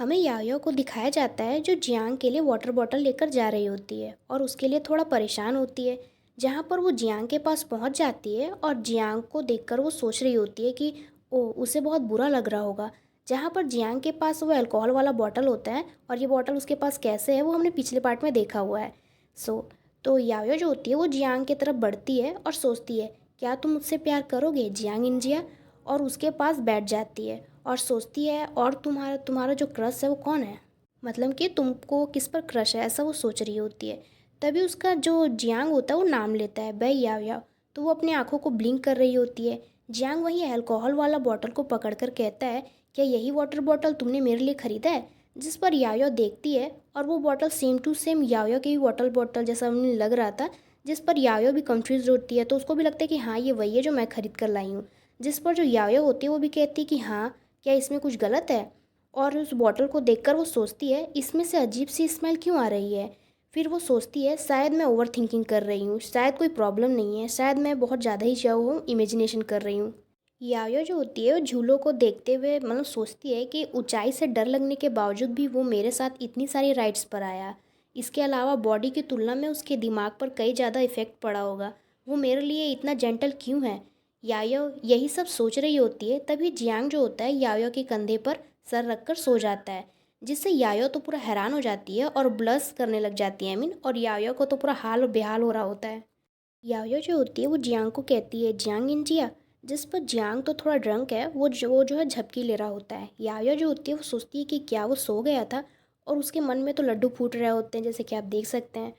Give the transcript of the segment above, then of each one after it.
हमें यायो को दिखाया जाता है जो जियांग के लिए वाटर बॉटल लेकर जा रही होती है और उसके लिए थोड़ा परेशान होती है। जहाँ पर वो जियांग के पास पहुँच जाती है और जियांग को देखकर वो सोच रही होती है कि ओ उसे बहुत बुरा लग रहा होगा। जहाँ पर जियांग के पास वो अल्कोहल वाला बॉटल होता है और ये बॉटल उसके पास कैसे है वो हमने पिछले पार्ट में देखा हुआ है। सो तो यायो जो होती है वो जियांग की तरफ बढ़ती है और सोचती है, क्या तुम मुझसे प्यार करोगे जियांग इंजिया? और उसके पास बैठ जाती है और सोचती है, और तुम्हारा तुम्हारा जो क्रश है वो कौन है? मतलब कि तुमको किस पर क्रश है, ऐसा वो सोच रही होती है। तभी उसका जो जियांग होता है वो नाम लेता है, बै याओ याओ। तो वो अपनी आंखों को ब्लिंक कर रही होती है। जियांग वही अल्कोहल वाला बॉटल को पकड़कर कहता है, क्या यही वाटर बॉटल तुमने मेरे लिए ख़रीदा है? जिस पर याओ देखती है और वो बॉटल सेम टू सेम याओ की वाटर बॉटल जैसा उन्हें लग रहा था। जिस पर याओ भी कंफ्यूज होती है, तो उसको भी लगता है कि हाँ ये वही है जो मैं ख़रीद कर लाई हूँ। जिस पर जो याओ होती है वो भी कहती है कि हाँ, क्या इसमें कुछ गलत है? और उस बॉटल को देखकर वो सोचती है, इसमें से अजीब सी स्मेल क्यों आ रही है? फिर वो सोचती है, शायद मैं ओवर थिंकिंग कर रही हूँ, शायद कोई प्रॉब्लम नहीं है, शायद मैं बहुत ज़्यादा ही जो हूँ इमेजिनेशन कर रही हूँ। यायो जो होती है वो झूलों को देखते हुए मतलब सोचती है कि ऊंचाई से डर लगने के बावजूद भी वो मेरे साथ इतनी सारी राइड्स पर आया। इसके अलावा बॉडी की तुलना में उसके दिमाग पर कई ज़्यादा इफ़ेक्ट पड़ा होगा। वो मेरे लिए इतना जेंटल क्यों है? यायो यही सब सोच रही होती है, तभी जियांग जो होता है यायो के कंधे पर सर रखकर सो जाता है। जिससे यायो तो पूरा हैरान हो जाती है और ब्लश करने लग जाती है मीन, और यायो को तो पूरा हाल बेहाल हो रहा होता है। यायो जो होती है वो जियांग को कहती है, जियांग इंजिया। जिस पर जियांग तो थोड़ा ड्रंक है, वो जो है झपकी ले रहा होता है। यायो जो होती है वो सोचती है कि क्या वो सो गया था, और उसके मन में तो लड्डू फूट रहे होते हैं जैसे कि आप देख सकते हैं।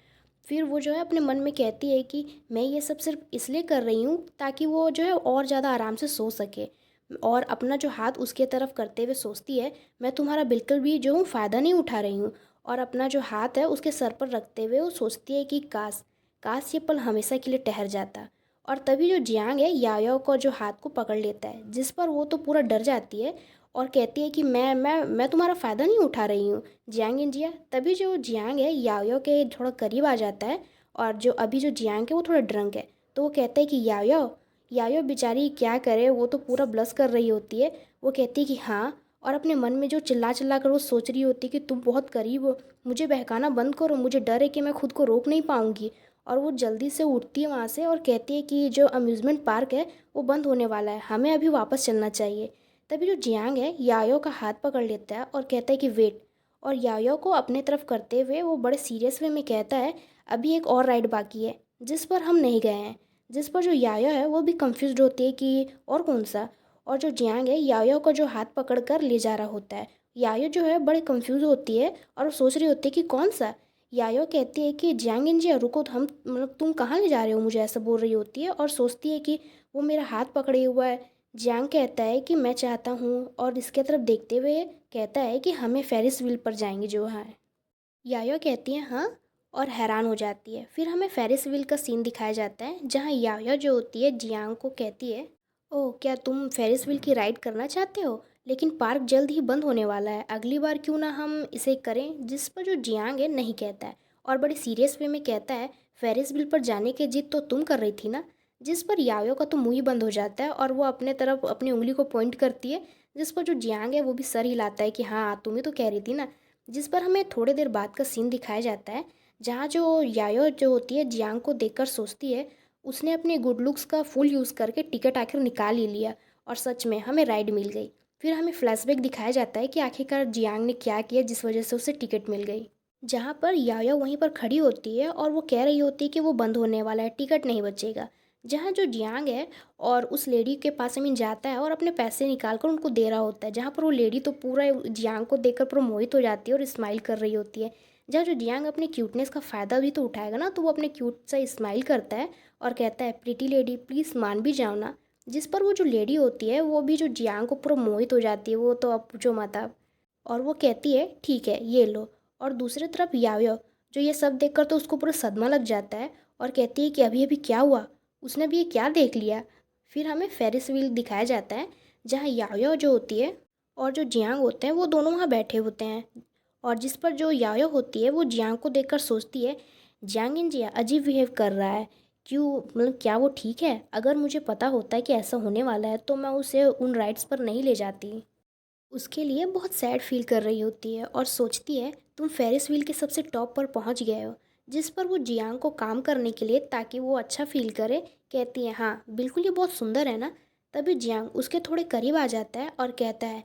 फिर वो जो है अपने मन में कहती है कि मैं ये सब सिर्फ इसलिए कर रही हूँ ताकि वो जो है और ज़्यादा आराम से सो सके। और अपना जो हाथ उसके तरफ करते हुए सोचती है, मैं तुम्हारा बिल्कुल भी जो हूँ फ़ायदा नहीं उठा रही हूँ। और अपना जो हाथ है उसके सर पर रखते हुए वो सोचती है कि काश काश ये पल हमेशा के लिए ठहर जाता। और तभी जो जियांग है यायो को जो हाथ को पकड़ लेता है, जिस पर वो तो पूरा डर जाती है और कहती है कि मैं तुम्हारा फ़ायदा नहीं उठा रही हूँ जियांग इंजिया। तभी जो जियांग है यायो के थोड़ा करीब आ जाता है, और जो अभी जो जियांग है वो थोड़ा ड्रंक है, तो वो कहता है कि यायो यायो बेचारी क्या करे, वो तो पूरा ब्लश कर रही होती है। वो कहती है कि हाँ, और अपने मन में जो चिल्ला चिल्ला कर वो सोच रही होती है कि तुम बहुत करीब हो, मुझे बहकाना बंद करो, मुझे डर है कि मैं खुद को रोक नहीं पाऊंगी। और वो जल्दी से उठती है वहाँ से और कहती है कि जो अम्यूज़मेंट पार्क है वो बंद होने वाला है, हमें अभी वापस चलना चाहिए। तभी जो जियांग है यायो का हाथ पकड़ लेता है और कहता है कि वेट, और यायो को अपने तरफ करते हुए वो बड़े सीरियस वे में कहता है, अभी एक और राइड बाकी है जिस पर हम नहीं गए हैं। जिस पर जो यायो है वो भी कंफ्यूज होती है कि और कौन सा। और जो जियांग है यायो का जो हाथ पकड़ कर ले जा रहा होता है। यायो जो है बड़े कंफ्यूज होती है और वो सोच रही होती है कि कौन सा। यायो कहती है कि जियांग इंजिया रुको, तो हम मतलब तुम कहाँ ले जा रहे हो मुझे, ऐसा बोल रही होती है और सोचती है कि वो मेरा हाथ पकड़े हुआ है। जियांग कहता है कि मैं चाहता हूँ, और इसके तरफ देखते हुए कहता है कि हमें फेरिस व्हील पर जाएंगे जो है। यायो कहती है हाँ, और हैरान हो जाती है। फिर हमें फेरिस व्हील का सीन दिखाया जाता है जहाँ यायो जो होती है जियांग को कहती है, ओह क्या तुम फेरिस व्हील की राइड करना चाहते हो? लेकिन पार्क जल्द ही बंद होने वाला है, अगली बार क्यों ना हम इसे करें। जिस पर जो जियांग है नहीं कहता है और बड़ी सीरियस वे में कहता है, फेरिस व्हील पर जाने की जिद तो तुम कर रही थी ना। जिस पर यायो का तो मुंह ही बंद हो जाता है और वो अपने तरफ अपनी उंगली को पॉइंट करती है। जिस पर जो जियांग है वो भी सर हिलाता है कि हाँ तुम ही तो कह रही थी ना। जिस पर हमें थोड़ी देर बाद का सीन दिखाया जाता है जहाँ जो यायो जो होती है जियांग को देखकर सोचती है, उसने अपने गुड लुक्स का फुल यूज़ करके टिकट आखिर निकाल ही लिया और सच में हमें राइड मिल गई। फिर हमें फ्लैशबैक दिखाया जाता है कि आखिरकार जियांग ने क्या किया जिस वजह से उसे टिकट मिल गई। जहाँ पर यायो वहीं पर खड़ी होती है और वो कह रही होती है कि वो बंद होने वाला है, टिकट नहीं बचेगा। जहाँ जो जियांग है और उस लेडी के पास अमीन जाता है और अपने पैसे निकाल कर उनको दे रहा होता है, जहाँ पर वो लेडी तो पूरा जियांग को देखकर पूरा मोहित हो जाती है और स्माइल कर रही होती है। जहाँ जो जियांग अपने क्यूटनेस का फ़ायदा भी तो उठाएगा ना, तो वो अपने क्यूट सा स्माइल करता है और कहता है, प्रीटी लेडी प्लीज़ मान भी जाओ ना। जिस पर वो जो लेडी होती है वो भी जो जियांग को पूरा मोहित हो जाती है, वो तो अब पूछो मत आप। और वो कहती है ठीक है ये लो। और दूसरी तरफ याओ जो ये सब देखकर तो उसको पूरा सदमा लग जाता है और कहती है कि अभी अभी क्या हुआ, उसने भी ये क्या देख लिया। फिर हमें फेरिस व्हील दिखाया जाता है जहाँ याओ जो होती है और जो जियांग होते हैं वो दोनों वहाँ बैठे होते हैं। और जिस पर जो यायो होती है वो जियांग को देखकर सोचती है, जियांग इंजिया अजीब बिहेव कर रहा है, क्यों मतलब क्या वो ठीक है? अगर मुझे पता होता है कि ऐसा होने वाला है तो मैं उसे उन राइड्स पर नहीं ले जाती। उसके लिए बहुत सैड फील कर रही होती है और सोचती है तुम फेरिस व्हील के सबसे टॉप पर पहुंच गए हो। जिस पर वो जियांग को काम करने के लिए ताकि वो अच्छा फील करे कहती है हाँ बिल्कुल ये बहुत सुंदर है ना। तभी जियांग उसके थोड़े करीब आ जाता है और कहता है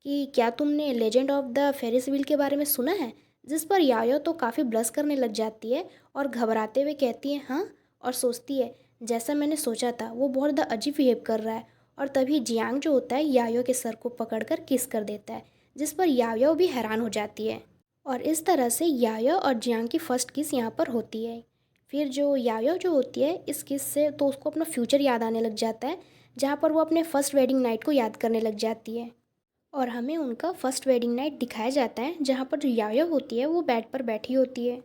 कि क्या तुमने legend of the Ferris wheel के बारे में सुना है। जिस पर यायो तो काफ़ी ब्लश करने लग जाती है और घबराते हुए कहती है हाँ। और सोचती है जैसा मैंने सोचा था वो बहुत ज़्यादा अजीब बिहेव कर रहा है। और तभी जियांग जो होता है यायो के सर को पकड़कर किस कर देता है। जिस पर यायो भी हैरान हो जाती है और इस तरह से यायो और जियांग की फ़र्स्ट किस यहाँ पर होती है। फिर जो यायो जो होती है इस किस से तो उसको अपना फ्यूचर याद आने लग जाता है जहाँ पर वो अपने फर्स्ट वेडिंग नाइट को याद करने लग जाती है। और हमें उनका फर्स्ट वेडिंग नाइट दिखाया जाता है जहाँ पर जो यायो होती है वो बेड पर बैठी होती है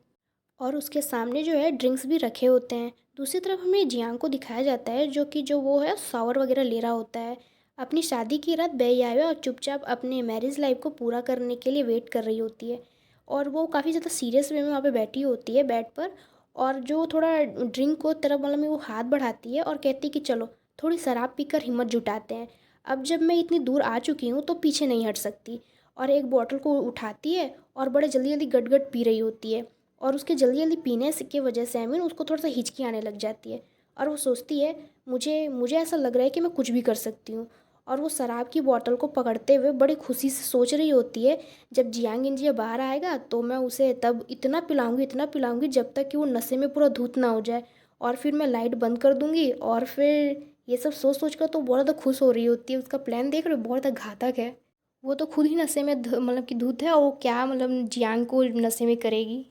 और उसके सामने जो है ड्रिंक्स भी रखे होते हैं। दूसरी तरफ हमें जियांग को दिखाया जाता है जो कि जो वो है शावर वगैरह ले रहा होता है। अपनी शादी की रात बेयाया और चुपचाप अपने मैरिज लाइफ को पूरा करने के लिए वेट कर रही होती है और वो काफ़ी ज़्यादा सीरियस वे में वहाँ पे बैठी होती है बेड पर। और जो थोड़ा ड्रिंक को तरफ वाला में वो हाथ बढ़ाती है और कहती है कि चलो थोड़ी शराब पीकर हिम्मत जुटाते हैं। अब जब मैं इतनी दूर आ चुकी हूँ तो पीछे नहीं हट सकती। और एक बॉटल को उठाती है और बड़े जल्दी जल्दी गट गट पी रही होती है। और उसके जल्दी जल्दी पीने से की वजह से उसको थोड़ा सा हिचकी आने लग जाती है और वो सोचती है मुझे मुझे ऐसा लग रहा है कि मैं कुछ भी कर सकती हूँ। और वो शराब की बोतल को पकड़ते हुए बड़ी खुशी से सोच रही होती है जब जियांग इंजिया बाहर आएगा तो मैं उसे तब इतना पिलाऊंगी जब तक कि वो नशे में पूरा धूत ना हो जाए। और फिर मैं लाइट बंद कर दूंगी और फिर ये सब सोच सोच कर तो बहुत ज़्यादा खुश हो रही होती है। उसका प्लान देख रहे हो बहुत ज़्यादा घातक है। वो तो खुद ही नशे में मतलब कि धूत है और वो क्या मतलब जियांग को नशे में करेगी।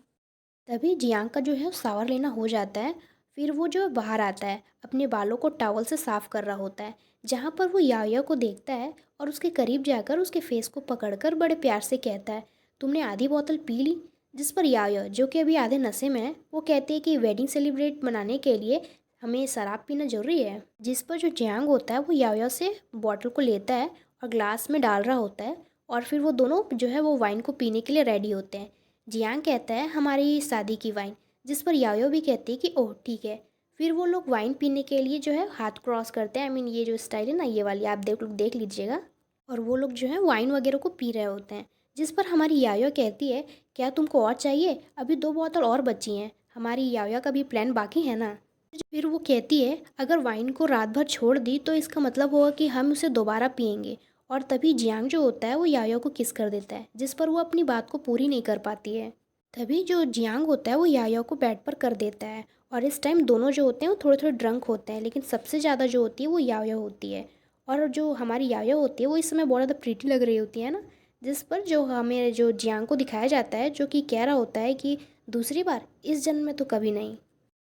तभी जियांग का जो है शावर लेना हो जाता है। फिर वो जो बाहर आता है अपने बालों को टॉवल से साफ कर रहा होता है जहाँ पर वो याया को देखता है और उसके करीब जाकर उसके फेस को पकड़कर बड़े प्यार से कहता है तुमने आधी बोतल पी ली। जिस पर याया जो कि अभी आधे नशे में है वो कहती है कि वेडिंग सेलिब्रेट मनाने के लिए हमें शराब पीना जरूरी है। जिस पर जो जियांग होता है वो याया से बॉटल को लेता है और ग्लास में डाल रहा होता है और फिर वो दोनों जो है वो वाइन को पीने के लिए रेडी होते हैं। जियांग कहता है हमारी शादी की वाइन। जिस पर यायो भी कहती है कि ओह ठीक है। फिर वो लोग वाइन पीने के लिए जो है हाथ क्रॉस करते हैं ये जो स्टाइल है ना ये वाली आप देख लीजिएगा। और वो लोग जो है वाइन वगैरह को पी रहे होते हैं। जिस पर हमारी यायो कहती है क्या तुमको और चाहिए अभी 2 बोतल और बची हैं हमारी याया का भी प्लान बाकी है ना। फिर वो कहती है अगर वाइन को रात भर छोड़ दी तो इसका मतलब होगा कि हम उसे दोबारा पियेंगे। और तभी जियांग जो होता है वो यायो को किस कर देता है जिस पर वो अपनी बात को पूरी नहीं कर पाती है। तभी जो जियांग होता है वो यायो को बेड पर कर देता है और इस टाइम दोनों जो होते हैं वो थोड़े थोड़े ड्रंक होते हैं लेकिन सबसे ज़्यादा जो होती है वो यायो होती है। और जो हमारी यायो होती है वो इस समय बहुत ज़्यादा प्रीटी लग रही होती है ना। जिस पर जो हमें जो जियांग को दिखाया जाता है जो कि कह रहा होता है कि दूसरी बार इस जन्म में तो कभी नहीं।